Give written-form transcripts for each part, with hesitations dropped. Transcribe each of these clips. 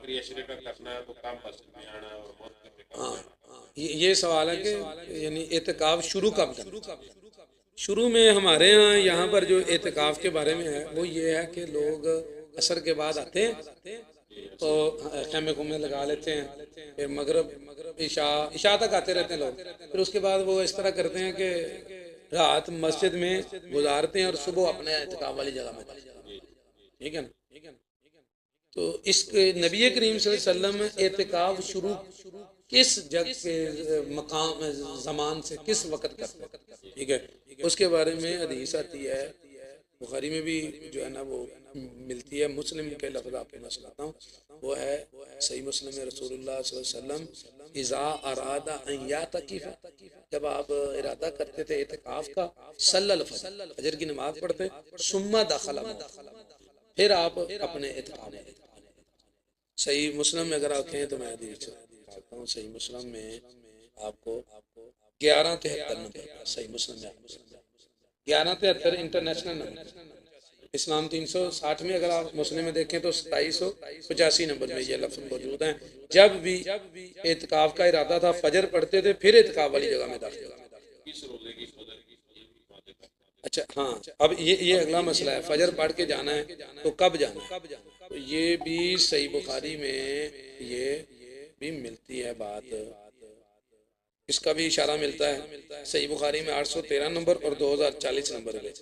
आखिरी अशरे का करना है तो कब मस्जिद में आना है और मौत करने कब हाँ जाना ये सवाल है कि यानी एतकाफ शुरू कब करना। शुरू में हमारे यहाँ पर जो एतकाफ के बारे में है वो ये है कि लोग असर के बाद आते हैं है? तो खेमे खुमे लगा लेते हैं, फिर मगरब ईशा ईशा तक आते रहते हैं लोग। फिर उसके बाद वो इस तरह करते हैं कि रात मस्जिद में गुजारते हैं और सुबह अपने एतकाफ वाली जगह में जाते हैं। ठीक है ना। तो इस नबी करीम सल्लल्लाहु अलैहि वसल्लम एतकाफ शुरू किस जग के मकाम जमान से किस वक़्त करते हैं, ठीक है, उसके बारे में हदीस आती है। बुखारी में भी जो है ना वो मिलती है। मुस्लिम के लफ्ज़ आपको मैं सुनाता हूँ, वो है सही मुस्लिम में रसूलुल्लाह सल्लल्लाहु अलैहि वसल्लम इज़ा अरादा अन यातकिफ़, जब आप इरादा करते थे एतकाफ का, सल्लल फजर, फजर की नमाज पढ़ते, सुम्मा दखला, फिर आप अपने एतकाफ में। सही मुस्लिम में अगर आप कहें तो मैं हदीस दिखाता हूँ। सही मुस्लिम में आपको 1173 नंबर, सही मुस्लिम में 1173 इंटरनेशनल नंबर। इस्लाम 360 में अगर आप मुस्लिम में देखें तो 2785 नंबर में ये लफ्ज़ मौजूद हैं। जब भी एतकाफ का इरादा था फजर पढ़ते थे, फिर एतकाफ वाली जगह में दाखिल। किस रोजे की फजर की बातें करते अच्छा हाँ, अब ये अगला मसला है, फजर पढ़ के जाना है तो कब जाना है। तो ये भी सही बुखारी में ये भी मिलती है बात, इसका भी इशारा मिलता है। सही बुखारी में 813 नंबर और 2040 नंबर पे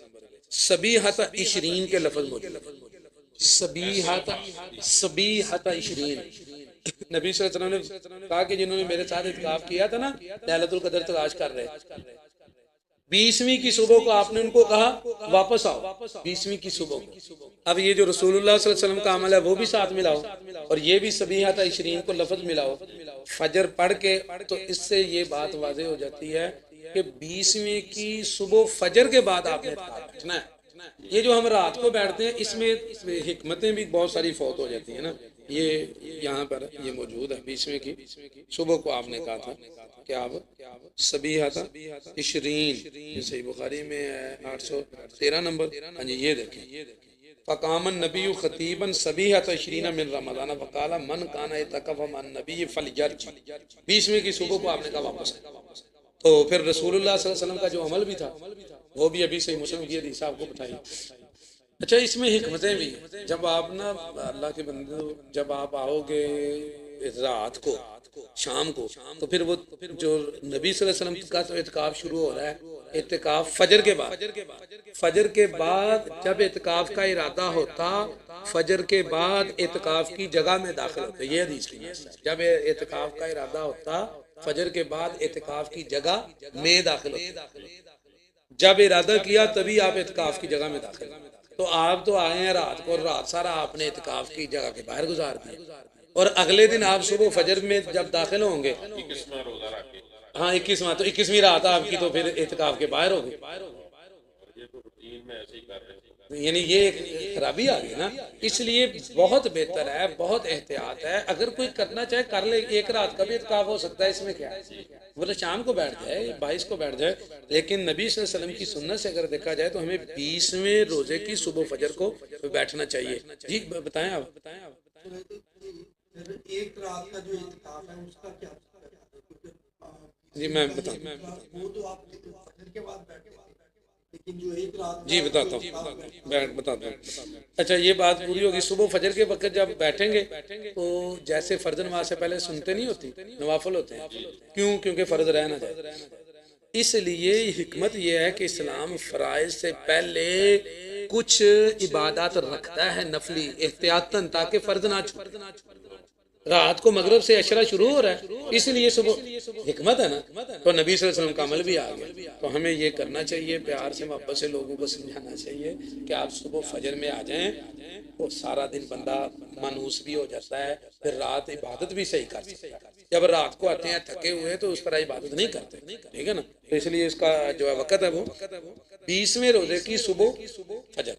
सबीहत इशरीन के लफ्ज मौजूद। सबीहत इशरीन, नबी सल्लल्लाहु अलैहि वसल्लम ने कहा कि जिन्होंने मेरे साथ इत्काफ किया था ना, लैलतुल कदर तलाश कर रहे, 20वीं की सुबह को आपने उनको कहा वापस आओ, 20वीं की सुबह को। अब ये जो रसूलुल्लाह सल्लल्लाहु अलैहि वसल्लम का अमल है वो भी साथ मिलाओ और ये भी सबीहत इशरीन को लफ्ज मिलाओ फजर पढ़ के, तो इससे ये बात वाज़ेह हो जाती है कि 20वीं की सुबह फजर के बाद आपने बैठना है। ये जो हम रात को बैठते हैं इसमें हिकमतें भी बहुत सारी फौत हो जाती है ना। ये यहाँ पर ये मौजूद है, 20वीं की सुबह को आपने कहा था कि आप सबीहत इशरीन, सही बुखारी में है 813 नंबर। हाँ जी ये देखें, फ़कामन नबी खतीबन सबीहत इशरीन मिन रमज़ान फ़क़ाला मन काना यतकफ़ मन नबी फलयर्ज, 20वीं की सुबह को आपने कहा वापस। तो फिर रसूलुल्लाह सल्लल्लाहु अलैहि वसल्लम का जो अमल भी था वो भी अभी सही मुस्लिम की हदीस आपको बताई। अच्छा इसमें हिकमतें भी हैं। जब आप ना अल्लाह के बंदे, जब आप आओगे रात को शाम को, तो फिर वो जो नबी सल्लल्लाहु अलैहि वसल्लम का तो इत्काफ शुरू हो रहा है, इत्काफ फजर के बाद। फजर के बाद जब इत्काफ का इरादा होता, फजर के बाद इत्काफ की जगह में दाखिल होते, ये हदीस की है। जब इत्काफ का इरादा होता फजर के बाद इत्काफ की जगह में दाखिल होते, जब इरादा किया तभी आप इत्काफ की जगह में दाखिल। तो आप तो आए हैं रात को, रात सारा आपने इत्काफ की जगह के बाहर गुजार दिया और अगले दिन आप सुबह फजर में जब दाखिल होंगे, हैं? 21वां रोजा रख के, हाँ 21वां, तो 21वीं रात आपकी तो फिर इत्काफ के बाहर होगी। और ये तो रूटीन में ऐसे ही कर रहे थे। यानी ये एक खराबी आ गई ना। इसलिए बहुत बेहतर है, बहुत एहतियात है, अगर कोई करना चाहे कर ले, एक रात का भी इत्काफ हो सकता है, इसमें क्या है। मतलब शाम को बैठ जाए, 22 को बैठ जाए, लेकिन नबी सल्लल्लाहु अलैहि वसल्लम की सुन्नत से अगर देखा जाए तो हमें 20वें रोजे की सुबह फजर को बैठना चाहिए। जी बताएं आप। एक रात का जो इत्काफ है उसका क्या जी मैं बताऊँ, वो तो आप फजर के बाद बैठे, लेकिन जो एक रात जी बताता हूँ, बताता हूँ। अच्छा ये बात पूरी होगी, सुबह फजर के वक्त जब बैठेंगे तो जैसे फर्ज नमाज से पहले सुनते नहीं होती, नवाफिल होते हैं। क्यों? क्योंकि फर्ज रह ना जाए। इसलिए हिकमत यह है कि इस्लाम फराइज से पहले कुछ इबादत रखता है नफली एहतियातन, ताकि फर्ज ना छूटे। रात को मगरब से अशरा शुरू हो रहा है, इसलिए सुबह हिकमत है ना। तो नबी सल्लल्लाहु अलैहि वसल्लम का अमल भी आ गया, तो हमें ये करना चाहिए, प्यार से मोहब्बत से लोगों को समझाना चाहिए कि आप सुबह फजर में आ जाएं, तो सारा दिन बंदा मानूस भी हो जाता है, फिर रात इबादत भी सही कर सकता है। जब रात को आते हैं थके हुए तो उस तरह इबादत नहीं करते, ठीक है ना। तो इसलिए इसका जो वक़्त है वो 20वें रोजे की सुबह फजर।